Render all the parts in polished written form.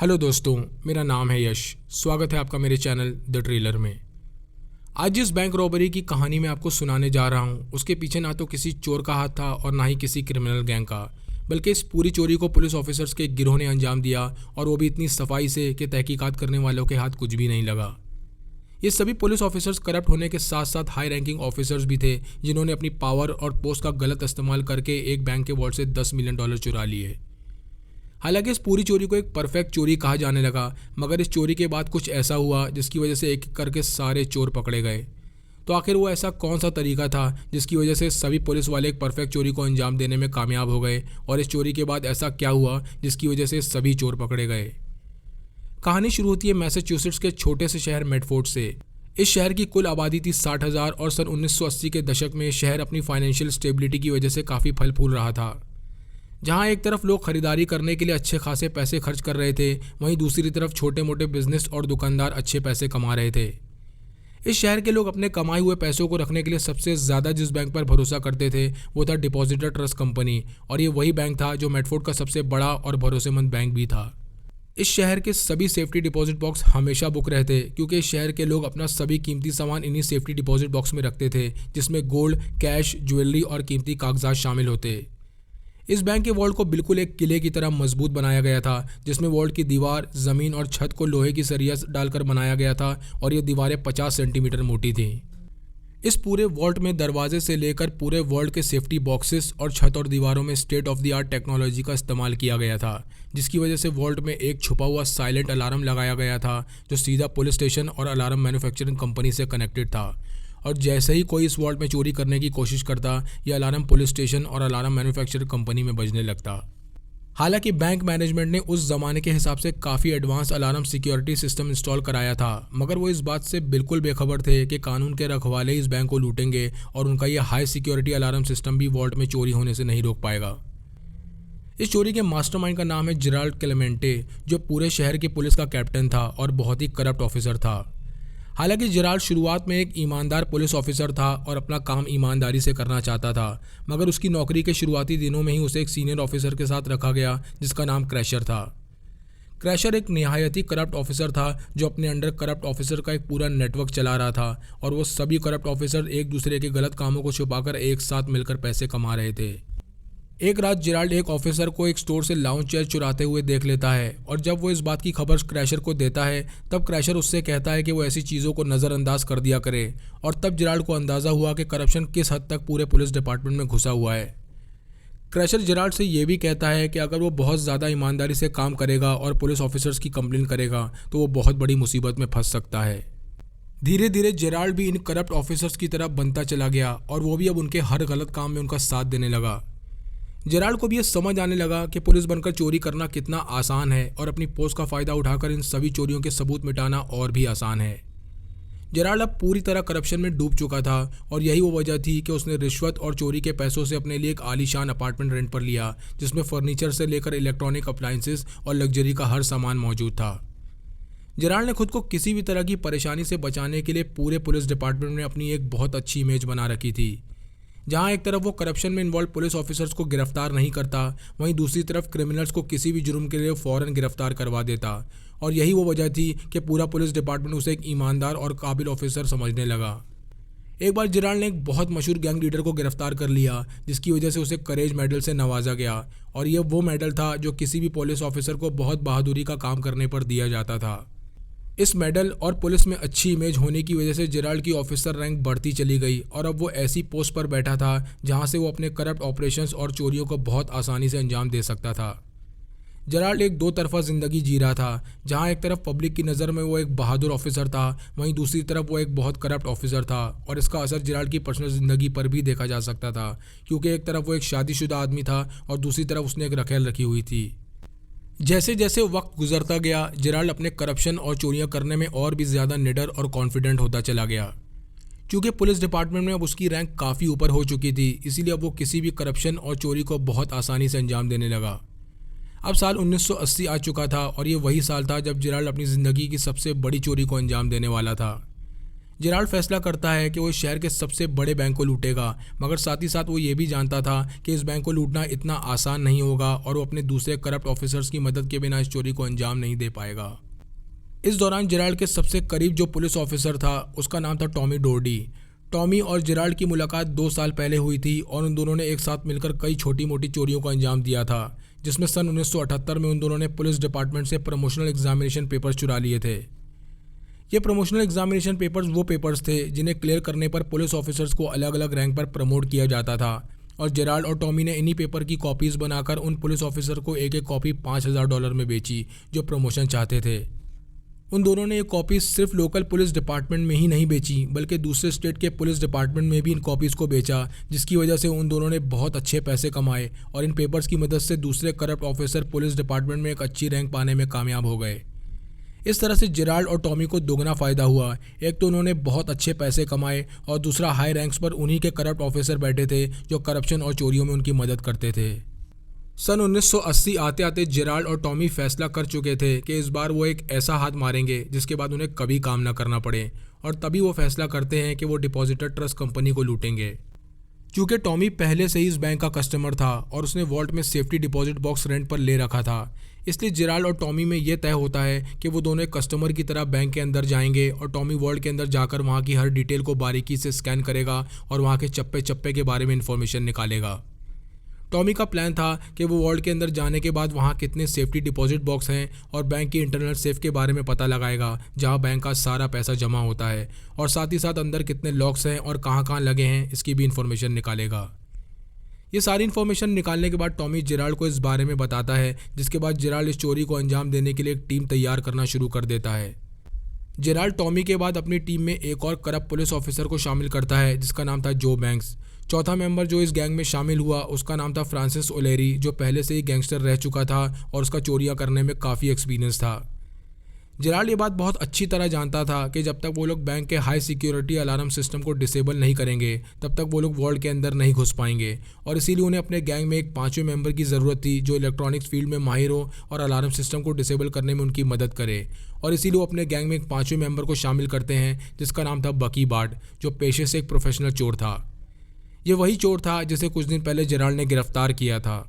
Hello दोस्तों, मेरा नाम है यश। स्वागत है आपका मेरे चैनल द ट्रेलर में। आज जिस बैंक रॉबरी की कहानी मैं आपको सुनाने जा रहा हूँ उसके पीछे ना तो किसी चोर का हाथ था और ना ही किसी क्रिमिनल गैंग का, बल्कि इस पूरी चोरी को पुलिस ऑफिसर्स के एक गिरोह ने अंजाम दिया, और वो भी इतनी सफाई से कि तहकीकात करने वालों के हाथ कुछ भी नहीं लगा। ये सभी पुलिस ऑफिसर्स करप्ट होने के साथ साथ हाई रैंकिंग ऑफिसर्स भी थे, जिन्होंने अपनी पावर और पोस्ट का गलत इस्तेमाल करके एक बैंक के वॉल्ट से $10 मिलियन चुरा लिए। हालांकि इस पूरी चोरी को एक परफेक्ट चोरी कहा जाने लगा, मगर इस चोरी के बाद कुछ ऐसा हुआ जिसकी वजह से एक एक करके सारे चोर पकड़े गए। तो आखिर वो ऐसा कौन सा तरीका था जिसकी वजह से सभी पुलिस वाले एक परफेक्ट चोरी को अंजाम देने में कामयाब हो गए, और इस चोरी के बाद ऐसा क्या हुआ जिसकी वजह से सभी चोर पकड़े गए। कहानी शुरू होती है मैसाचुसेट्स के छोटे से शहर मेडफोर्ड से। इस शहर की कुल आबादी थी 60,000 और सन 1980 के दशक में शहर अपनी फाइनेंशियल स्टेबिलिटी की वजह से काफ़ी फल फूल रहा था। जहां एक तरफ लोग खरीदारी करने के लिए अच्छे खासे पैसे खर्च कर रहे थे, वहीं दूसरी तरफ छोटे मोटे बिजनेस और दुकानदार अच्छे पैसे कमा रहे थे। इस शहर के लोग अपने कमाए हुए पैसों को रखने के लिए सबसे ज़्यादा जिस बैंक पर भरोसा करते थे वो था डिपॉजिटर ट्रस्ट कंपनी, और ये वही बैंक था जो मेडफोर्ड का सबसे बड़ा और भरोसेमंद बैंक भी था। इस शहर के सभी सेफ्टी डिपॉजिट बॉक्स हमेशा बुक रहते, क्योंकि इस शहर के लोग अपना सभी कीमती सामान इन्हीं सेफ्टी डिपॉजिट बॉक्स में रखते थे, जिसमें गोल्ड, कैश, ज्वेलरी और कीमती कागजात शामिल होते। इस बैंक के वॉल्ट को बिल्कुल एक किले की तरह मजबूत बनाया गया था, जिसमें वॉल्ट की दीवार, ज़मीन और छत को लोहे की सरिया डालकर बनाया गया था, और ये दीवारें 50 सेंटीमीटर मोटी थीं। इस पूरे वॉल्ट में दरवाजे से लेकर पूरे वॉल्ट के सेफ्टी बॉक्सेस और छत और दीवारों में state of the art technology का इस्तेमाल किया गया था, जिसकी वजह से वॉल्ट में एक छुपा हुआ साइलेंट अलार्म लगाया गया था जो सीधा पुलिस स्टेशन और अलार्म मैन्युफैक्चरिंग कंपनी से कनेक्टेड था। और जैसे ही कोई इस वॉल्ट में चोरी करने की कोशिश करता, यह अलार्म पुलिस स्टेशन और अलार्म मैन्युफैक्चरिंग कंपनी में बजने लगता। हालांकि बैंक मैनेजमेंट ने उस ज़माने के हिसाब से काफ़ी advance alarm security system install कराया था, मगर वो इस बात से बिल्कुल बेखबर थे कि कानून के रखवाले इस बैंक को लूटेंगे और उनका ये हाई सिक्योरिटी अलार्म सिस्टम भी वॉल्ट में चोरी होने से नहीं रोक पाएगा। इस चोरी के मास्टरमाइंड का नाम है जेराल्ड क्लेमेंटे, जो पूरे शहर की पुलिस का कैप्टन था और बहुत ही करप्ट ऑफिसर था। हालांकि जेराल्ड शुरुआत में एक ईमानदार पुलिस ऑफिसर था और अपना काम ईमानदारी से करना चाहता था, मगर उसकी नौकरी के शुरुआती दिनों में ही उसे एक सीनियर ऑफिसर के साथ रखा गया जिसका नाम क्रैशर था। क्रैशर एक निहायत ही करप्ट ऑफिसर था जो अपने अंडर करप्ट ऑफिसर का एक पूरा नेटवर्क चला रहा था, और वो सभी करप्ट ऑफिसर एक दूसरे के गलत कामों को छुपाकर एक साथ मिलकर पैसे कमा रहे थे। एक रात जेराल्ड एक ऑफिसर को एक स्टोर से लाउंज चेयर चुराते हुए देख लेता है, और जब वो इस बात की खबर क्रैशर को देता है तब क्रैशर उससे कहता है कि वो ऐसी चीज़ों को नज़रअंदाज कर दिया करे। और तब जेराल्ड को अंदाज़ा हुआ कि करप्शन किस हद तक पूरे पुलिस डिपार्टमेंट में घुसा हुआ है। क्रैशर जेराल्ड से ये भी कहता है कि अगर वो बहुत ज़्यादा ईमानदारी से काम करेगा और पुलिस ऑफिसर्स की कंप्लेन करेगा तो वो बहुत बड़ी मुसीबत में फंस सकता है। धीरे धीरे जेराल्ड भी इन करप्ट ऑफिसर्स की तरफ बनता चला गया, और वो भी अब उनके हर गलत काम में उनका साथ देने लगा। जेराल्ड को भी ये समझ आने लगा कि पुलिस बनकर चोरी करना कितना आसान है, और अपनी पोस्ट का फ़ायदा उठाकर इन सभी चोरियों के सबूत मिटाना और भी आसान है। जेराल्ड अब पूरी तरह करप्शन में डूब चुका था, और यही वो वजह थी कि उसने रिश्वत और चोरी के पैसों से अपने लिए एक आलीशान अपार्टमेंट रेंट पर लिया, जिसमें फर्नीचर से लेकर इलेक्ट्रॉनिक अप्लायंसेस और लग्जरी का हर सामान मौजूद था। जेराल्ड ने खुद को किसी भी तरह की परेशानी से बचाने के लिए पूरे पुलिस डिपार्टमेंट में अपनी एक बहुत अच्छी इमेज बना रखी थी। जहां एक तरफ वो करप्शन में इन्वॉल्व पुलिस ऑफिसर्स को गिरफ्तार नहीं करता, वहीं दूसरी तरफ क्रिमिनल्स को किसी भी जुर्म के लिए फ़ौरन गिरफ्तार करवा देता। और यही वो वजह थी कि पूरा पुलिस डिपार्टमेंट उसे एक ईमानदार और काबिल ऑफिसर समझने लगा। एक बार जेराल्ड ने एक बहुत मशहूर गैंग लीडर को गिरफ्तार कर लिया, जिसकी वजह से उसे करेज मेडल से नवाजा गया, और ये वो मेडल था जो किसी भी पुलिस ऑफिसर को बहुत बहादुरी का काम करने पर दिया जाता था। इस मेडल और पुलिस में अच्छी इमेज होने की वजह से जेराल्ड की ऑफिसर रैंक बढ़ती चली गई, और अब वो ऐसी पोस्ट पर बैठा था जहां से वो अपने करप्ट ऑपरेशंस और चोरियों को बहुत आसानी से अंजाम दे सकता था। जेराल्ड एक दो तरफा ज़िंदगी जी रहा था, जहां एक तरफ पब्लिक की नज़र में वो एक बहादुर ऑफिसर था, वहीं दूसरी तरफ वो एक बहुत करप्ट ऑफिसर था, और इसका असर जेराल्ड की पर्सनल ज़िंदगी पर भी देखा जा सकता था, क्योंकि एक तरफ वो एक शादीशुदा आदमी था और दूसरी तरफ उसने एक रखेल रखी हुई थी। जैसे जैसे वक्त गुजरता गया, जेराल्ड अपने करप्शन और चोरियां करने में और भी ज़्यादा निडर और कॉन्फिडेंट होता चला गया। क्योंकि पुलिस डिपार्टमेंट में अब उसकी रैंक काफ़ी ऊपर हो चुकी थी, इसीलिए अब वो किसी भी करप्शन और चोरी को बहुत आसानी से अंजाम देने लगा। अब साल 1980 आ चुका था, और ये वही साल था जब जेराल्ड अपनी ज़िंदगी की सबसे बड़ी चोरी को अंजाम देने वाला था। जेराल्ड फैसला करता है कि वो शहर के सबसे बड़े बैंक को लूटेगा, मगर साथ ही साथ वो ये भी जानता था कि इस बैंक को लूटना इतना आसान नहीं होगा और वो अपने दूसरे करप्ट ऑफिसर्स की मदद के बिना इस चोरी को अंजाम नहीं दे पाएगा। इस दौरान जेराल्ड के सबसे करीब जो पुलिस ऑफिसर था उसका नाम था टॉमी डोर्डी। टॉमी और जेराल्ड की मुलाकात 2 साल पहले हुई थी और उन दोनों ने एक साथ मिलकर कई छोटी मोटी चोरियों को अंजाम दिया था, जिसमें सन 1978 में उन दोनों ने पुलिस डिपार्टमेंट से प्रमोशनल एग्जामिनेशन पेपर्स चुरा लिए थे। ये प्रमोशनल एग्जामिनेशन पेपर्स वो पेपर्स थे जिन्हें क्लियर करने पर पुलिस ऑफिसर्स को अलग अलग रैंक पर प्रमोट किया जाता था और जेराल्ड और टॉमी ने इन्हीं पेपर की कॉपीज़ बनाकर उन पुलिस ऑफिसर को एक एक कॉपी $5000 में बेची जो प्रमोशन चाहते थे। उन दोनों ने ये कॉपीज़ सिर्फ लोकल पुलिस डिपार्टमेंट में ही नहीं बेची बल्कि दूसरे स्टेट के पुलिस डिपार्टमेंट में भी इन कॉपीज़ को बेचा, जिसकी वजह से उन दोनों ने बहुत अच्छे पैसे कमाए और इन पेपर्स की मदद से दूसरे करप्ट ऑफिसर पुलिस डिपार्टमेंट में एक अच्छी रैंक पाने में कामयाब हो गए। इस तरह से जेराल्ड और टॉमी को दोगुना फ़ायदा हुआ। एक तो उन्होंने बहुत अच्छे पैसे कमाए और दूसरा हाई रैंक्स पर उन्हीं के करप्ट ऑफिसर बैठे थे जो करप्शन और चोरियों में उनकी मदद करते थे। सन 1980 आते आते जेराल्ड और टॉमी फैसला कर चुके थे कि इस बार वो एक ऐसा हाथ मारेंगे जिसके बाद उन्हें कभी काम ना करना पड़े, और तभी वो फैसला करते हैं कि वो डिपॉजिटर ट्रस्ट कंपनी को लूटेंगे। चूँकि टॉमी पहले से ही इस बैंक का कस्टमर था और उसने वॉल्ट में सेफ्टी डिपॉजिट बॉक्स रेंट पर ले रखा था, इसलिए जेराल्ड और टॉमी में यह तय होता है कि वो दोनों एक कस्टमर की तरह बैंक के अंदर जाएंगे और टॉमी वॉल्ट के अंदर जाकर वहाँ की हर डिटेल को बारीकी से स्कैन करेगा और वहाँ के चप्पे चप्पे के बारे में इन्फॉर्मेशन निकालेगा। टॉमी का प्लान था कि वो वॉल्ट के अंदर जाने के बाद वहाँ कितने सेफ्टी डिपॉजिट बॉक्स हैं और बैंक की इंटरनल सेफ के बारे में पता लगाएगा जहाँ बैंक का सारा पैसा जमा होता है, और साथ ही साथ अंदर कितने लॉक्स हैं और कहाँ कहाँ लगे हैं इसकी भी इन्फॉर्मेशन निकालेगा। ये सारी इन्फॉर्मेशन निकालने के बाद टॉमी जेराल्ड को इस बारे में बताता है, जिसके बाद जेराल्ड इस चोरी को अंजाम देने के लिए एक टीम तैयार करना शुरू कर देता है। जेराल्ड टॉमी के बाद अपनी टीम में एक और करप्ट पुलिस ऑफिसर को शामिल करता है जिसका नाम था जो बैंक्स। चौथा मेंबर जो इस गैंग में शामिल हुआ उसका नाम था फ्रांसिस ओलेरी, जो पहले से ही गैंगस्टर रह चुका था और उसका चोरियां करने में काफ़ी एक्सपीरियंस था। जेराल्ड ये बात बहुत अच्छी तरह जानता था कि जब तक वो लोग बैंक के हाई सिक्योरिटी अलार्म सिस्टम को डिसेबल नहीं करेंगे तब तक वो लोग वॉल्ट के अंदर नहीं घुस पाएंगे, और इसीलिए उन्हें अपने गैंग में एक 5वें मेंबर की ज़रूरत थी जो इलेक्ट्रॉनिक्स फील्ड में माहिर हो और अलार्म सिस्टम को डिसेबल करने में उनकी मदद करे। और इसीलिए वो अपने गैंग में एक 5वें मेंबर को शामिल करते हैं जिसका नाम था बकी बार्ड, जो पेशे से एक प्रोफेशनल चोर था। ये वही चोर था जिसे कुछ दिन पहले जेराल्ड ने गिरफ्तार किया था।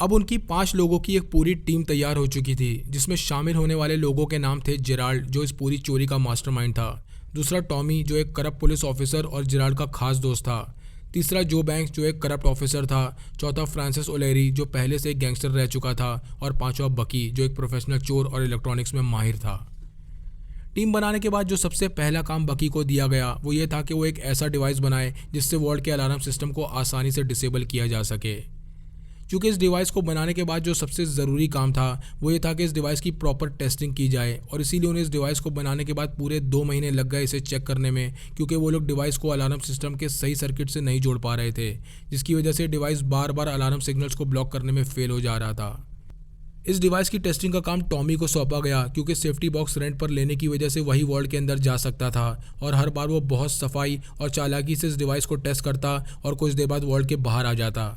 अब उनकी 5 लोगों की एक पूरी टीम तैयार हो चुकी थी जिसमें शामिल होने वाले लोगों के नाम थे जेराल्ड, जो इस पूरी चोरी का मास्टरमाइंड था। दूसरा टॉमी, जो एक करप्ट पुलिस ऑफिसर और जेराल्ड का खास दोस्त था। तीसरा जो बैंक्स, जो एक करप्ट ऑफिसर था। चौथा फ्रांसिस ओलेरी, जो पहले से एक गैंगस्टर रह चुका था। और 5वां बकी, जो एक प्रोफेशनल चोर और इलेक्ट्रॉनिक्स में माहिर था। टीम बनाने के बाद जो सबसे पहला काम बकी को दिया गया वो ये था कि वो एक ऐसा डिवाइस बनाए जिससे वॉल्ट के अलार्म सिस्टम को आसानी से डिसेबल किया जा सके। क्योंकि इस डिवाइस को बनाने के बाद जो सबसे ज़रूरी काम था वो ये था कि इस डिवाइस की प्रॉपर टेस्टिंग की जाए, और इसीलिए उन्हें इस डिवाइस को बनाने के बाद पूरे 2 महीने लग गए इसे चेक करने में, क्योंकि वो लोग डिवाइस को अलार्म सिस्टम के सही सर्किट से नहीं जोड़ पा रहे थे, जिसकी वजह से डिवाइस बार बार अलार्म सिग्नल्स को ब्लॉक करने में फेल हो जा रहा था। इस डिवाइस की टेस्टिंग का काम टॉमी को सौंपा गया क्योंकि सेफ्टी बॉक्स रेंट पर लेने की वजह से वही वॉल्ट के अंदर जा सकता था, और हर बार वो बहुत सफाई और चालाकी से इस डिवाइस को टेस्ट करता और कुछ देर बाद वॉल्ट के बाहर आ जाता।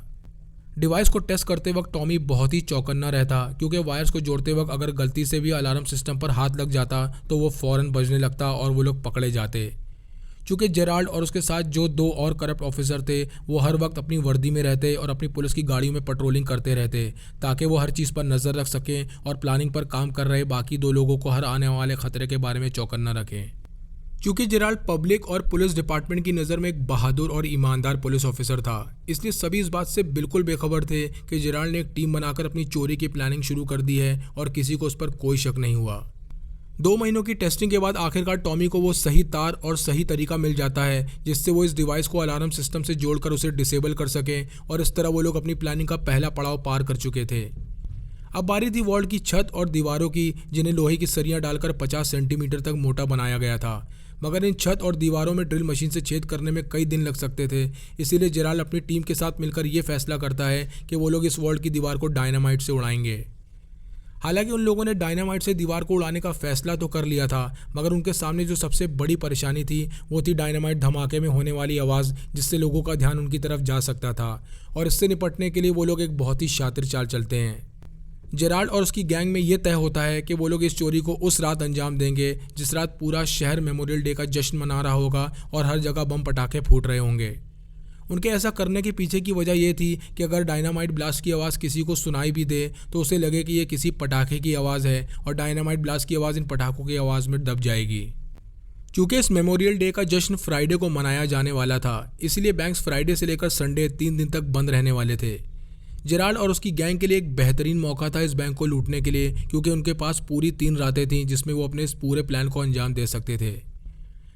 डिवाइस को टेस्ट करते वक्त टॉमी बहुत ही चौकन्ना रहता क्योंकि वायर्स को जोड़ते वक्त अगर गलती से भी अलार्म सिस्टम पर हाथ लग जाता तो वो फ़ौरन बजने लगता और वो लोग पकड़े जाते। चूँकि जेराल्ड और उसके साथ जो 2 और करप्ट ऑफिसर थे वो हर वक्त अपनी वर्दी में रहते और अपनी पुलिस की गाड़ियों में पेट्रोलिंग करते रहते ताकि वो हर चीज़ पर नज़र रख सकें और प्लानिंग पर काम कर रहे बाकी 2 लोगों को हर आने वाले खतरे के बारे में चौकन्ना रखें। क्योंकि जेराल्ड पब्लिक और पुलिस डिपार्टमेंट की नज़र में एक बहादुर और ईमानदार पुलिस ऑफिसर था, इसलिए सभी इस बात से बिल्कुल बेखबर थे कि जेराल्ड ने एक टीम बनाकर अपनी चोरी की प्लानिंग शुरू कर दी है और किसी को उस पर कोई शक नहीं हुआ। 2 महीनों की टेस्टिंग के बाद आखिरकार टॉमी को वो सही तार और सही तरीका मिल जाता है जिससे वो इस डिवाइस को अलार्म सिस्टम से जोड़कर उसे डिसेबल कर सकें, और इस तरह वो लोग अपनी प्लानिंग का पहला पड़ाव पार कर चुके थे। अब बारी थी वॉल्ट की छत और दीवारों की, जिन्हें लोहे की सरियां डालकर 50 सेंटीमीटर तक मोटा बनाया गया था, मगर इन छत और दीवारों में ड्रिल मशीन से छेद करने में कई दिन लग सकते थे। इसीलिए जेराल्ड अपनी टीम के साथ मिलकर ये फैसला करता है कि वो लोग इस वॉल्ट की दीवार को डायनामाइट से उड़ाएंगे। हालांकि उन लोगों ने डायनामाइट से दीवार को उड़ाने का फैसला तो कर लिया था, मगर उनके सामने जो सबसे बड़ी परेशानी थी वो थी डायनामाइट धमाके में होने वाली आवाज़, जिससे लोगों का ध्यान उनकी तरफ जा सकता था, और इससे निपटने के लिए वो लोग एक बहुत ही शातिर चाल चलते हैं। जेराल्ड और उसकी गैंग में ये तय होता है कि वो लोग इस चोरी को उस रात अंजाम देंगे जिस रात पूरा शहर मेमोरियल डे का जश्न मना रहा होगा और हर जगह बम पटाखे फूट रहे होंगे। उनके ऐसा करने के पीछे की वजह ये थी कि अगर डायनामाइट ब्लास्ट की आवाज़ किसी को सुनाई भी दे तो उसे लगे कि ये किसी पटाखे की आवाज़ है और डायनामाइट ब्लास्ट की आवाज़ इन पटाखों की आवाज़ में दब जाएगी। चूँकि इस मेमोरियल डे का जश्न फ्राइडे को मनाया जाने वाला था, इसलिए बैंक्स फ्राइडे से लेकर संडे 3 दिन तक बंद रहने वाले थे। जेराल्ड और उसकी गैंग के लिए एक बेहतरीन मौका था इस बैंक को लूटने के लिए, क्योंकि उनके पास पूरी 3 रातें थीं जिसमें वो अपने इस पूरे प्लान को अंजाम दे सकते थे।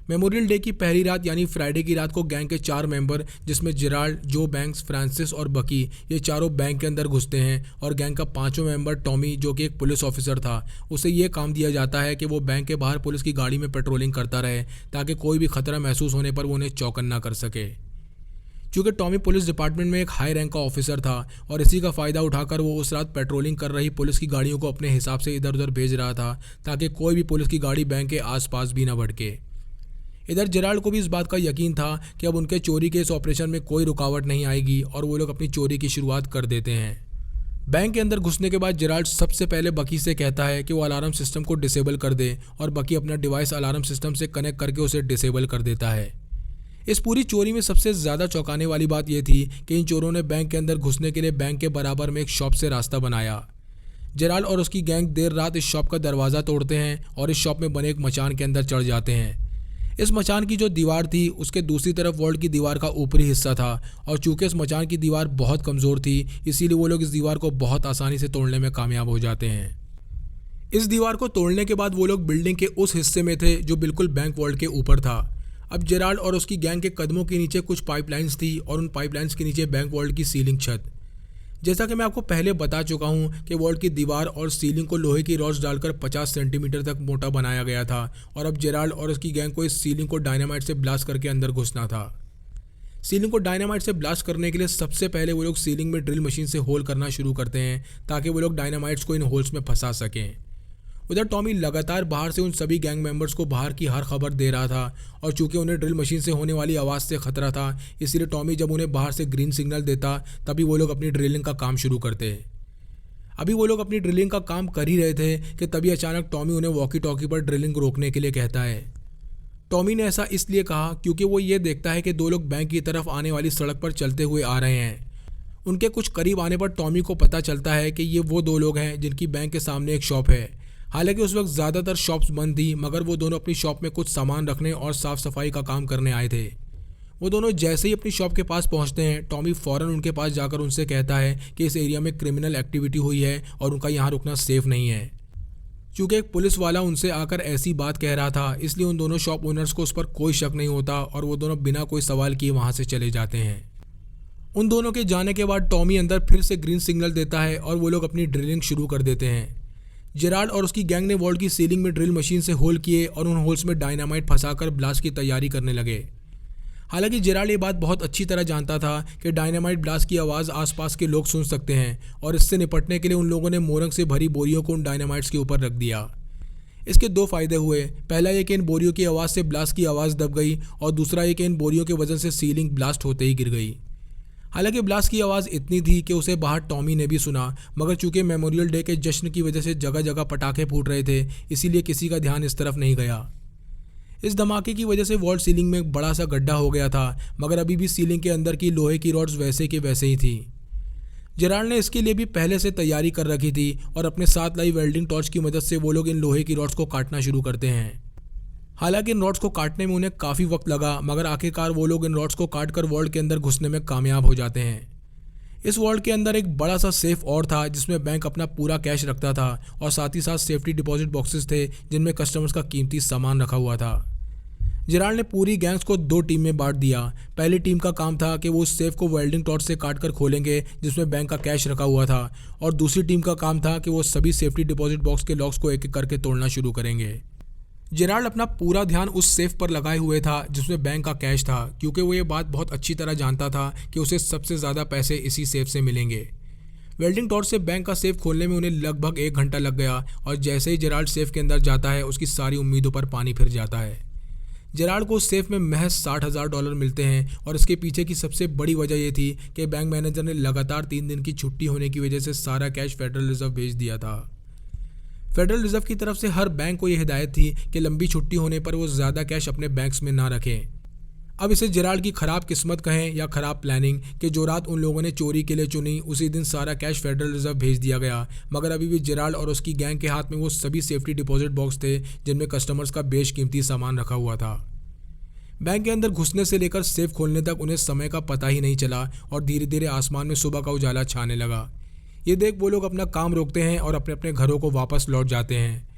मेमोरियल डे की पहली रात यानी फ्राइडे की रात को गैंग के 4 मेंबर जिसमें जेराल्ड, जो बैंक्स, फ्रांसिस और बकी, ये चारों बैंक के अंदर घुसते हैं और गैंग का 5वां मेंबर टॉमी, जो कि एक पुलिस ऑफिसर था, उसे ये काम दिया जाता है कि वो बैंक के बाहर पुलिस की गाड़ी में पेट्रोलिंग करता रहे ताकि कोई भी खतरा महसूस होने पर वो उन्हें चौकन ना कर सके। चूँकि टॉमी पुलिस डिपार्टमेंट में एक हाई रैंक का ऑफिसर था और इसी का फ़ायदा उठाकर वो उस रात पेट्रोलिंग कर रही पुलिस की गाड़ियों को अपने हिसाब से इधर उधर भेज रहा था ताकि कोई भी पुलिस की गाड़ी बैंक के आसपास भी ना भटके। इधर जेराल्ड को भी इस बात का यकीन था कि अब उनके चोरी के इस ऑपरेशन में कोई रुकावट नहीं आएगी और वो लोग अपनी चोरी की शुरुआत कर देते हैं। बैंक के अंदर घुसने के बाद जेराल्ड सबसे पहले बकी से कहता है कि वो अलार्म सिस्टम को डिसेबल कर दे और बकी अपना डिवाइस अलार्म सिस्टम से कनेक्ट करके उसे डिसेबल कर देता है। इस पूरी चोरी में सबसे ज़्यादा चौंकाने वाली बात यह थी कि इन चोरों ने बैंक के अंदर घुसने के लिए बैंक के बराबर में एक शॉप से रास्ता बनाया। जेराल्ड और उसकी गैंग देर रात इस शॉप का दरवाज़ा तोड़ते हैं और इस शॉप में बने एक मचान के अंदर चढ़ जाते हैं। इस मचान की जो दीवार थी उसके दूसरी तरफ वॉल्ट की दीवार का ऊपरी हिस्सा था और चूंकि इस मचान की दीवार बहुत कमज़ोर थी, इसीलिए वो लोग इस दीवार को बहुत आसानी से तोड़ने में कामयाब हो जाते हैं। इस दीवार को तोड़ने के बाद वो लोग बिल्डिंग के उस हिस्से में थे जो बिल्कुल बैंक वॉल्ट के ऊपर था। अब जेराल्ड और उसकी गैंग के कदमों के नीचे कुछ पाइपलाइंस थी और उन पाइपलाइंस के नीचे बैंक वॉल्ट की सीलिंग छत। जैसा कि मैं आपको पहले बता चुका हूं कि वॉल्ट की दीवार और सीलिंग को लोहे की रॉड्स डालकर 50 सेंटीमीटर तक मोटा बनाया गया था और अब जेराल्ड और उसकी गैंग को इस सीलिंग को डायनामाइट से ब्लास्ट करके अंदर घुसना था। सीलिंग को डायनामाइट से ब्लास्ट करने के लिए सबसे पहले वो लोग सीलिंग में ड्रिल मशीन से होल करना शुरू करते हैं ताकि वो लोग डायनामाइट्स को इन होल्स में फंसा सकें। उधर टॉमी लगातार बाहर से उन सभी गैंग मेंबर्स को बाहर की हर खबर दे रहा था और चूंकि उन्हें ड्रिल मशीन से होने वाली आवाज़ से खतरा था, इसलिए टॉमी जब उन्हें बाहर से ग्रीन सिग्नल देता तभी वो लोग अपनी ड्रिलिंग का काम शुरू करते। अभी वो लोग अपनी ड्रिलिंग का काम कर ही रहे थे कि तभी अचानक टॉमी उन्हें वॉकी टॉकी पर ड्रिलिंग रोकने के लिए कहता है। टॉमी ने ऐसा इसलिए कहा क्योंकि वो ये देखता है कि 2 लोग बैंक की तरफ आने वाली सड़क पर चलते हुए आ रहे हैं। उनके कुछ करीब आने पर टॉमी को पता चलता है कि ये वो 2 लोग हैं जिनकी बैंक के सामने एक शॉप है। हालांकि उस वक्त ज़्यादातर शॉप्स बंद थी, मगर वो दोनों अपनी शॉप में कुछ सामान रखने और साफ़ सफाई का काम करने आए थे। वो दोनों जैसे ही अपनी शॉप के पास पहुंचते हैं, टॉमी फ़ौरन उनके पास जाकर उनसे कहता है कि इस एरिया में क्रिमिनल एक्टिविटी हुई है और उनका यहाँ रुकना सेफ़ नहीं है। चूँकि एक पुलिस वाला उनसे आकर ऐसी बात कह रहा था, इसलिए उन दोनों शॉप ओनर्स को उस पर कोई शक नहीं होता और वो दोनों बिना कोई सवाल किए वहाँ से चले जाते हैं। उन दोनों के जाने के बाद टॉमी अंदर फिर से ग्रीन सिग्नल देता है और वो लोग अपनी ड्रिलिंग शुरू कर देते हैं। जेराल्ड और उसकी गैंग ने वॉल्ट की सीलिंग में ड्रिल मशीन से होल किए और उन होल्स में डायनामाइट फंसाकर ब्लास्ट की तैयारी करने लगे। हालांकि जेराल्ड ये बात बहुत अच्छी तरह जानता था कि डायनामाइट ब्लास्ट की आवाज़ आसपास के लोग सुन सकते हैं और इससे निपटने के लिए उन लोगों ने मोरंग से भरी बोरियों को उन डायनामाइट्स के ऊपर रख दिया। इसके 2 फ़ायदे हुए। पहला ये कि इन बोरियों की आवाज़ से ब्लास्ट की आवाज़ दब गई और दूसरा ये कि इन बोरियों के वजन से सीलिंग ब्लास्ट होते ही गिर गई। हालांकि ब्लास्ट की आवाज़ इतनी थी कि उसे बाहर टॉमी ने भी सुना, मगर चूंकि मेमोरियल डे के जश्न की वजह से जगह जगह पटाखे फूट रहे थे, इसीलिए किसी का ध्यान इस तरफ नहीं गया। इस धमाके की वजह से वॉल्ट सीलिंग में एक बड़ा सा गड्ढा हो गया था, मगर अभी भी सीलिंग के अंदर की लोहे की रॉड्स वैसे के वैसे ही थी। जेराल्ड ने इसके लिए भी पहले से तैयारी कर रखी थी और अपने साथ लाई वेल्डिंग टॉर्च की मदद से वो लोग इन लोहे की रॉड्स को काटना शुरू करते हैं। हालांकि इन रॉड्स को काटने में उन्हें काफ़ी वक्त लगा, मगर आखिरकार वो लोग इन रॉड्स को काटकर वॉल्ट के अंदर घुसने में कामयाब हो जाते हैं। इस वॉल्ट के अंदर एक बड़ा सा सेफ और था जिसमें बैंक अपना पूरा कैश रखता था और साथ ही साथ सेफ्टी डिपॉजिट बॉक्सेस थे जिनमें कस्टमर्स का कीमती सामान रखा हुआ था। जेराल्ड ने पूरी गैंग्स को 2 टीम में बांट दिया। पहली टीम का काम था कि वो उस सेफ को वेल्डिंग टॉर्च से काटकर खोलेंगे जिसमें बैंक का कैश रखा हुआ था, और दूसरी टीम का काम था कि वो सभी सेफ्टी डिपॉजिट बॉक्स के लॉक्स को एक एक करके तोड़ना शुरू करेंगे। जेराल्ड अपना पूरा ध्यान उस सेफ पर लगाए हुए था जिसमें बैंक का कैश था, क्योंकि वो ये बात बहुत अच्छी तरह जानता था कि उसे सबसे ज़्यादा पैसे इसी सेफ से मिलेंगे। वेल्डिंग टॉर्च से बैंक का सेफ खोलने में उन्हें लगभग 1 घंटा लग गया और जैसे ही जेराल्ड सेफ के अंदर जाता है उसकी सारी उम्मीदों पर पानी फिर जाता है। जेराल्ड को उस सेफ में महज $60,000 मिलते हैं और इसके पीछे की सबसे बड़ी वजह यह थी कि बैंक मैनेजर ने लगातार 3 दिन की छुट्टी होने की वजह से सारा कैश फेडरल रिजर्व भेज दिया था। फेडरल रिजर्व की तरफ से हर बैंक को यह हिदायत थी कि लंबी छुट्टी होने पर वो ज़्यादा कैश अपने बैंक्स में ना रखें। अब इसे जेराल्ड की खराब किस्मत कहें या खराब प्लानिंग कि जो रात उन लोगों ने चोरी के लिए चुनी उसी दिन सारा कैश फेडरल रिजर्व भेज दिया गया, मगर अभी भी जेराल्ड और उसकी गैंग के हाथ में वो सभी सेफ्टी डिपॉजिट बॉक्स थे जिनमें कस्टमर्स का बेशकीमती सामान रखा हुआ था। बैंक के अंदर घुसने से लेकर सेफ खोलने तक उन्हें समय का पता ही नहीं चला और धीरे धीरे आसमान में सुबह का उजाला छाने लगा। ये देख वो लोग अपना काम रोकते हैं और अपने अपने घरों को वापस लौट जाते हैं।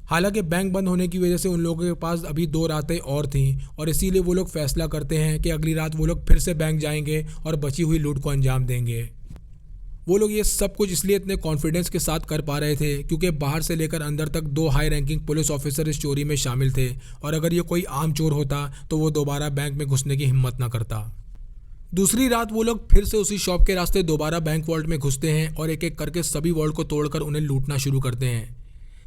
हालांकि बैंक बंद होने की वजह से उन लोगों के पास अभी 2 रातें और थीं और इसीलिए वो लोग फैसला करते हैं कि अगली रात वो लोग फिर से बैंक जाएंगे और बची हुई लूट को अंजाम देंगे। वो लोग ये सब कुछ इसलिए इतने कॉन्फिडेंस के साथ कर पा रहे थे क्योंकि बाहर से लेकर अंदर तक 2 हाई रैंकिंग पुलिस ऑफिसर इस चोरी में शामिल थे और अगर ये कोई आम चोर होता तो वो दोबारा बैंक में घुसने की हिम्मत न करता। दूसरी रात वो लोग फिर से उसी शॉप के रास्ते दोबारा बैंक वॉल्ट में घुसते हैं और एक एक करके सभी वॉल्ट को तोड़कर उन्हें लूटना शुरू करते हैं।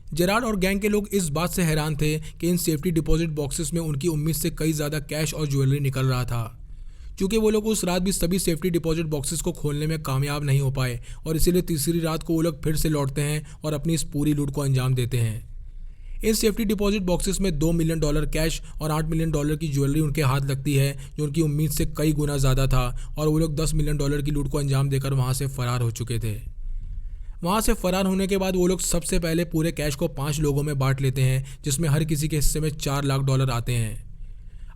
जेराल्ड और गैंग के लोग इस बात से हैरान थे कि इन सेफ्टी डिपॉजिट बॉक्सेस में उनकी उम्मीद से कई ज़्यादा कैश और ज्वेलरी निकल रहा था। क्योंकि वो लोग उस रात भी सभी सेफ्टी डिपॉजिट बॉक्सेस को खोलने में कामयाब नहीं हो पाए और इसीलिए तीसरी रात को वो लोग फिर से लौटते हैं और अपनी इस पूरी लूट को अंजाम देते हैं। इन सेफ्टी डिपॉजिट बॉक्सेस में $2 मिलियन कैश और $8 मिलियन की ज्वेलरी उनके हाथ लगती है जो उनकी उम्मीद से कई गुना ज़्यादा था और वो लोग $10 मिलियन की लूट को अंजाम देकर वहाँ से फरार हो चुके थे। वहाँ से फरार होने के बाद वो लोग सबसे पहले पूरे कैश को 5 लोगों में बांट लेते हैं जिसमें हर किसी के हिस्से में $4 लाख आते हैं।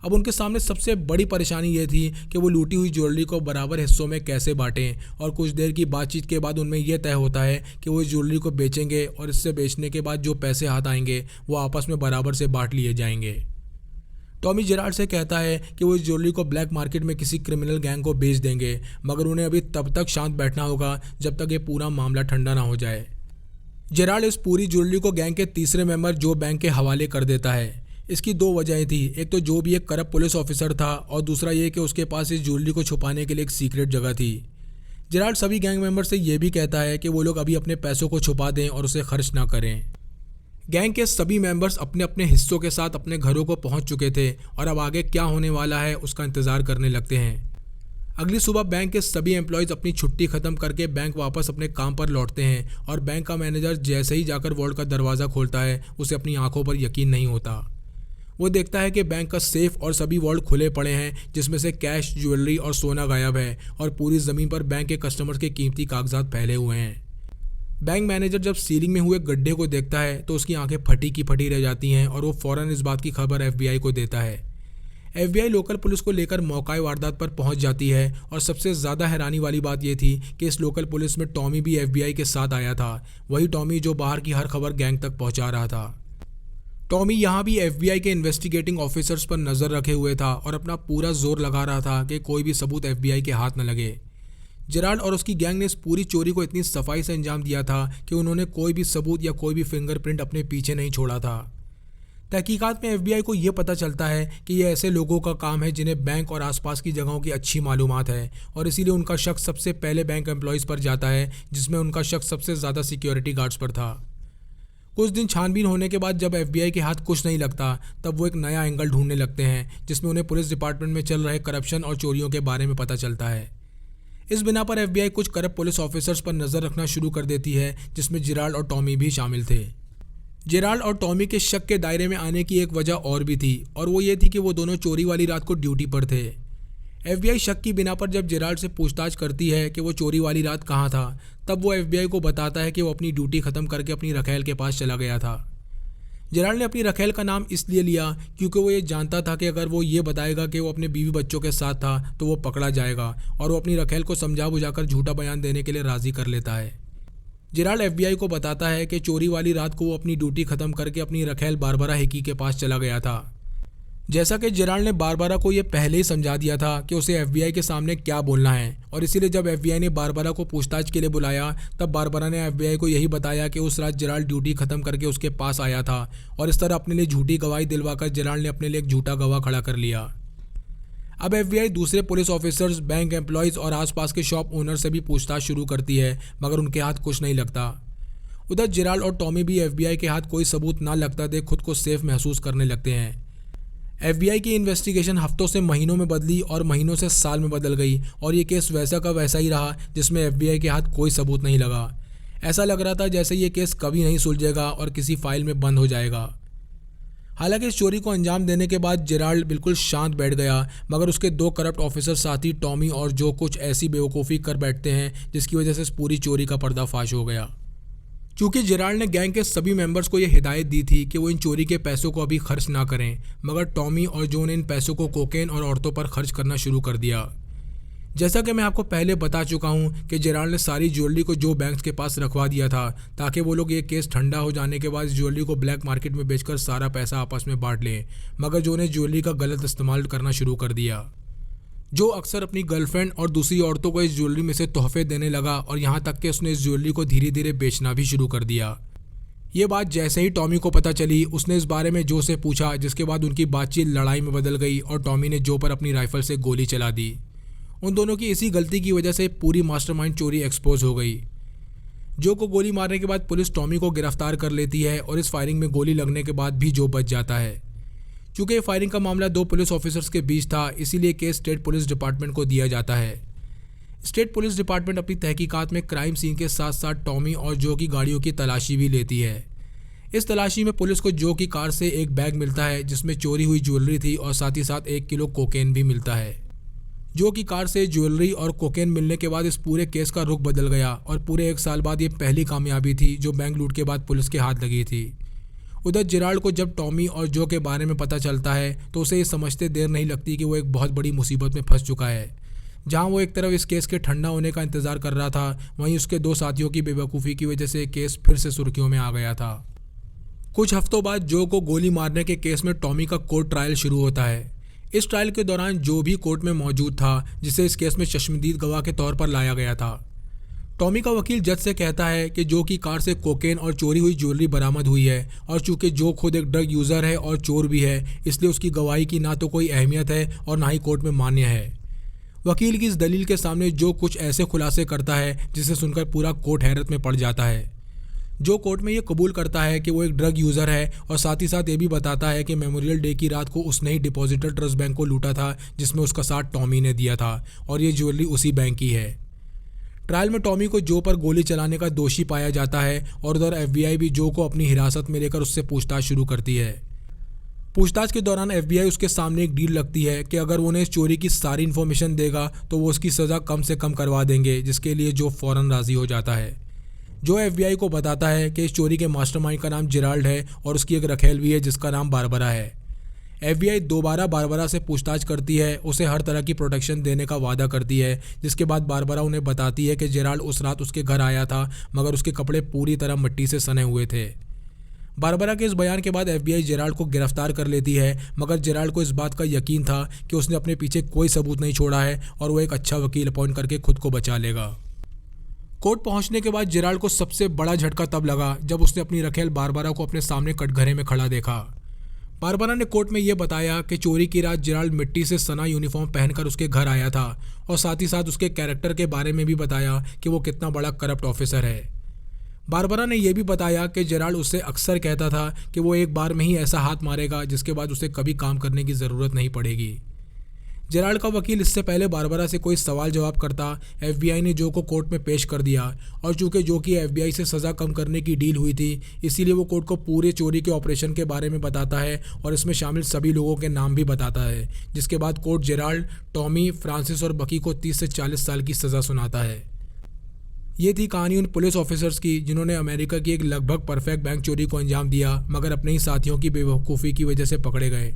अब उनके सामने सबसे बड़ी परेशानी ये थी कि वो लूटी हुई ज्वेलरी को बराबर हिस्सों में कैसे बांटें और कुछ देर की बातचीत के बाद उनमें यह तय होता है कि वो इस ज्वेलरी को बेचेंगे और इससे बेचने के बाद जो पैसे हाथ आएंगे वो आपस में बराबर से बांट लिए जाएंगे। टॉमी जेराल्ड से कहता है कि वो इस ज्वेलरी को ब्लैक मार्केट में किसी क्रिमिनल गैंग को बेच देंगे, मगर उन्हें अभी तब तक शांत बैठना होगा जब तक ये पूरा मामला ठंडा ना हो जाए। जेराल्ड इस पूरी ज्वेलरी को गैंग के तीसरे मेंबर जो बैंक के हवाले कर देता है। इसकी 2 वजहें थी, एक तो जो भी एक करप्ट पुलिस ऑफिसर था और दूसरा ये कि उसके पास इस ज्वेलरी को छुपाने के लिए एक सीक्रेट जगह थी। जेराल्ड सभी गैंग मेंबर से ये भी कहता है कि वो लोग अभी अपने पैसों को छुपा दें और उसे खर्च ना करें। गैंग के सभी मेंबर्स अपने अपने हिस्सों के साथ अपने घरों को पहुंच चुके थे और अब आगे क्या होने वाला है उसका इंतज़ार करने लगते हैं। अगली सुबह बैंक के सभी एम्प्लॉयज़ अपनी छुट्टी खत्म करके बैंक वापस अपने काम पर लौटते हैं और बैंक का मैनेजर जैसे ही जाकर वॉल्ट का दरवाज़ा खोलता है उसे अपनी आंखों पर यकीन नहीं होता। वो देखता है कि बैंक का सेफ और सभी वॉल्ट खुले पड़े हैं जिसमें से कैश, ज्वेलरी और सोना गायब है और पूरी ज़मीन पर बैंक के कस्टमर्स के कीमती कागजात फैले हुए हैं। बैंक मैनेजर जब सीलिंग में हुए गड्ढे को देखता है तो उसकी आंखें फटी की फटी रह जाती हैं और वो फ़ौरन इस बात की खबर FBI को देता है। FBI लोकल पुलिस को लेकर मौका वारदात पर पहुंच जाती है और सबसे ज़्यादा हैरानी वाली बात यह थी कि इस लोकल पुलिस में टॉमी भी FBI के साथ आया था, वही टॉमी जो बाहर की हर खबर गैंग तक पहुंचा रहा था। टॉमी यहाँ भी FBI के इन्वेस्टिगेटिंग ऑफिसर्स पर नज़र रखे हुए था और अपना पूरा जोर लगा रहा था कि कोई भी सबूत FBI के हाथ न लगे। जेराल्ड और उसकी गैंग ने इस पूरी चोरी को इतनी सफाई से अंजाम दिया था कि उन्होंने कोई भी सबूत या कोई भी फिंगरप्रिंट अपने पीछे नहीं छोड़ा था। तहकीकात में FBI को ये पता चलता है कि ये ऐसे लोगों का काम है जिन्हें बैंक और आसपास की जगहों की अच्छी मालूमात है और इसीलिए उनका शक सबसे पहले बैंक एम्प्लॉयज़ पर जाता है, जिसमें उनका शक सबसे ज़्यादा सिक्योरिटी गार्ड्स पर था। कुछ दिन छानबीन होने के बाद जब FBI के हाथ कुछ नहीं लगता तब वो एक नया एंगल ढूंढने लगते हैं जिसमें उन्हें पुलिस डिपार्टमेंट में चल रहे करप्शन और चोरियों के बारे में पता चलता है। इस बिना पर FBI कुछ करप्ट पुलिस ऑफिसर्स पर नज़र रखना शुरू कर देती है जिसमें जेराल्ड और टॉमी भी शामिल थे। जेराल्ड और टॉमी के शक के दायरे में आने की एक वजह और भी थी और वो ये थी कि वो दोनों चोरी वाली रात को ड्यूटी पर थे। FBI शक की बिना पर जब जेराल्ड से पूछताछ करती है कि वो चोरी वाली रात कहाँ था, तब वो FBI को बताता है कि वो अपनी ड्यूटी ख़त्म करके अपनी रखेल के पास चला गया था। जेराल्ड ने अपनी रखेल का नाम इसलिए लिया क्योंकि वो ये जानता था कि अगर वो ये बताएगा कि वो अपने बीवी बच्चों के साथ था तो वो पकड़ा जाएगा और वो अपनी रखेल को समझा बुझाकर झूठा बयान देने के लिए राज़ी कर लेता है। जेराल्ड FBI को बताता है कि चोरी वाली रात को वो अपनी ड्यूटी ख़त्म करके अपनी रखेल बारबरा हिकी के पास चला गया था। जैसा कि जेराल्ड ने बारबरा को ये पहले ही समझा दिया था कि उसे FBI के सामने क्या बोलना है और इसीलिए जब FBI ने बारबरा को पूछताछ के लिए बुलाया तब बारबरा ने FBI को यही बताया कि उस रात जेराल्ड ड्यूटी ख़त्म करके उसके पास आया था और इस तरह अपने लिए झूठी गवाही दिलवाकर जेराल्ड ने अपने लिए एक झूठा गवाह खड़ा कर लिया। अब FBI दूसरे पुलिस ऑफिसर्स, बैंक एम्प्लॉयज़ और आसपास के शॉप ओनर से भी पूछताछ शुरू करती है, मगर उनके हाथ कुछ नहीं लगता। उधर जेराल्ड और टॉमी भी FBI के हाथ कोई सबूत ना लगता देख खुद को सेफ महसूस करने लगते हैं। FBI की इन्वेस्टिगेशन हफ्तों से महीनों में बदली और महीनों से साल में बदल गई और ये केस वैसा का वैसा ही रहा जिसमें FBI के हाथ कोई सबूत नहीं लगा। ऐसा लग रहा था जैसे ये केस कभी नहीं सुलझेगा और किसी फाइल में बंद हो जाएगा। हालांकि इस चोरी को अंजाम देने के बाद जेराल्ड बिल्कुल शांत बैठ गया, मगर उसके 2 करप्ट ऑफिसर साथी टॉमी और जो कुछ ऐसी बेवकूफ़ी कर बैठते हैं जिसकी वजह से इस पूरी चोरी का पर्दाफाश हो गया। चूँकि जेराल्ड ने गैंग के सभी मेंबर्स को यह हिदायत दी थी कि वो इन चोरी के पैसों को अभी खर्च ना करें, मगर टॉमी और जो ने इन पैसों को कोकेन और औरतों पर खर्च करना शुरू कर दिया। जैसा कि मैं आपको पहले बता चुका हूँ कि जेराल्ड ने सारी ज्वेलरी को जो बैंक्स के पास रखवा दिया था ताकि वो लोग ये केस ठंडा हो जाने के बाद इस ज्वेलरी को ब्लैक मार्केट में बेचकर सारा पैसा आपस में बांट लें, मगर जो ने ज्वेलरी का गलत इस्तेमाल करना शुरू कर दिया। जो अक्सर अपनी गर्लफ्रेंड और दूसरी औरतों को इस ज्वेलरी में से तोहफे देने लगा और यहाँ तक कि उसने इस ज्वेलरी को धीरे धीरे बेचना भी शुरू कर दिया। ये बात जैसे ही टॉमी को पता चली, उसने इस बारे में जो से पूछा, जिसके बाद उनकी बातचीत लड़ाई में बदल गई और टॉमी ने जो पर अपनी राइफल से गोली चला दी। उन दोनों की इसी गलती की वजह से पूरी मास्टरमाइंड चोरी एक्सपोज हो गई। जो को गोली मारने के बाद पुलिस टॉमी को गिरफ्तार कर लेती है और इस फायरिंग में गोली लगने के बाद भी जो बच जाता है। चूँकि फायरिंग का मामला 2 पुलिस ऑफिसर्स के बीच था, इसीलिए केस स्टेट पुलिस डिपार्टमेंट को दिया जाता है। स्टेट पुलिस डिपार्टमेंट अपनी तहकीकात में क्राइम सीन के साथ साथ टॉमी और जो की गाड़ियों की तलाशी भी लेती है। इस तलाशी में पुलिस को जो की कार से एक बैग मिलता है जिसमें चोरी हुई ज्वेलरी थी और साथ ही साथ 1 किलो कोकेन भी मिलता है। जो की कार से ज्वेलरी और कोकेन मिलने के बाद इस पूरे केस का रुख बदल गया और पूरे 1 साल बाद ये पहली कामयाबी थी जो बैंक लूट के बाद पुलिस के हाथ लगी थी। उधर जेराल्ड को जब टॉमी और जो के बारे में पता चलता है तो उसे ये समझते देर नहीं लगती कि वो एक बहुत बड़ी मुसीबत में फंस चुका है। जहां वो एक तरफ इस केस के ठंडा होने का इंतजार कर रहा था, वहीं उसके 2 साथियों की बेवकूफ़ी की वजह से केस फिर से सुर्खियों में आ गया था। कुछ हफ्तों बाद जो को गोली मारने के केस में टॉमी का कोर्ट ट्रायल शुरू होता है। इस ट्रायल के दौरान जो भी कोर्ट में मौजूद था, जिसे इस केस में चश्मदीद गवाह के तौर पर लाया गया था। टॉमी का वकील जज से कहता है कि जो की कार से कोकेन और चोरी हुई ज्वेलरी बरामद हुई है और चूंकि जो खुद एक ड्रग यूज़र है और चोर भी है, इसलिए उसकी गवाही की ना तो कोई अहमियत है और ना ही कोर्ट में मान्य है। वकील की इस दलील के सामने जो कुछ ऐसे खुलासे करता है जिसे सुनकर पूरा कोर्ट हैरत में पड़ जाता है। जो कोर्ट में ये कबूल करता है कि वो एक ड्रग यूज़र है और साथ ही साथ ये भी बताता है कि मेमोरियल डे की रात को उसने ही डिपॉजिटर ट्रस्ट बैंक को लूटा था जिसमें उसका साथ टॉमी ने दिया था और ये ज्वेलरी उसी बैंक की है। ट्रायल में टॉमी को जो पर गोली चलाने का दोषी पाया जाता है और उधर FBI भी जो को अपनी हिरासत में लेकर उससे पूछताछ शुरू करती है। पूछताछ के दौरान FBI उसके सामने एक डील रखती है कि अगर वो उन्हें इस चोरी की सारी इन्फॉर्मेशन देगा तो वो उसकी सज़ा कम से कम करवा देंगे, जिसके लिए जो फ़ौरन राज़ी हो जाता है। जो FBI को बताता है कि इस चोरी के मास्टरमाइंड का नाम जेराल्ड है और उसकी एक रखेल भी है जिसका नाम बारबरा है। FBI दोबारा बारबरा से पूछताछ करती है, उसे हर तरह की प्रोटेक्शन देने का वादा करती है, जिसके बाद बारबरा उन्हें बताती है कि जेराल्ड उस रात उसके घर आया था मगर उसके कपड़े पूरी तरह मिट्टी से सने हुए थे। बारबरा के इस बयान के बाद FBI जेराल्ड को गिरफ्तार कर लेती है, मगर जेराल्ड को इस बात का यकीन था कि उसने अपने पीछे कोई सबूत नहीं छोड़ा है और वो एक अच्छा वकील अपॉइंट करके खुद को बचा लेगा। कोर्ट पहुंचने के बाद जेराल्ड को सबसे बड़ा झटका तब लगा जब उसने अपनी रखेल बारबरा को अपने सामने कटघरे में खड़ा देखा। बारबरा ने कोर्ट में यह बताया कि चोरी की रात जेराल्ड मिट्टी से सना यूनिफॉर्म पहनकर उसके घर आया था और साथ ही साथ उसके कैरेक्टर के बारे में भी बताया कि वो कितना बड़ा करप्ट ऑफिसर है। बारबरा ने यह भी बताया कि जेराल्ड उससे अक्सर कहता था कि वो एक बार में ही ऐसा हाथ मारेगा जिसके बाद उसे कभी काम करने की ज़रूरत नहीं पड़ेगी। जेराल्ड का वकील इससे पहले बारबरा से कोई सवाल जवाब करता FBI ने जो को कोर्ट में पेश कर दिया और चूंकि जो की FBI से सज़ा कम करने की डील हुई थी, इसीलिए वो कोर्ट को पूरे चोरी के ऑपरेशन के बारे में बताता है और इसमें शामिल सभी लोगों के नाम भी बताता है, जिसके बाद कोर्ट जेराल्ड, टॉमी, फ्रांसिस और बकी को 30 से 40 साल की सज़ा सुनाता है। ये थी कहानी उन पुलिस ऑफिसर्स की जिन्होंने अमेरिका की एक लगभग परफेक्ट बैंक चोरी को अंजाम दिया मगर अपने ही साथियों की बेवकूफ़ी की वजह से पकड़े गए।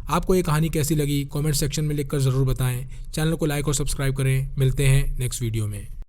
आपको ये कहानी कैसी लगी कमेंट सेक्शन में लिखकर ज़रूर बताएं। चैनल को लाइक और सब्सक्राइब करें। मिलते हैं नेक्स्ट वीडियो में।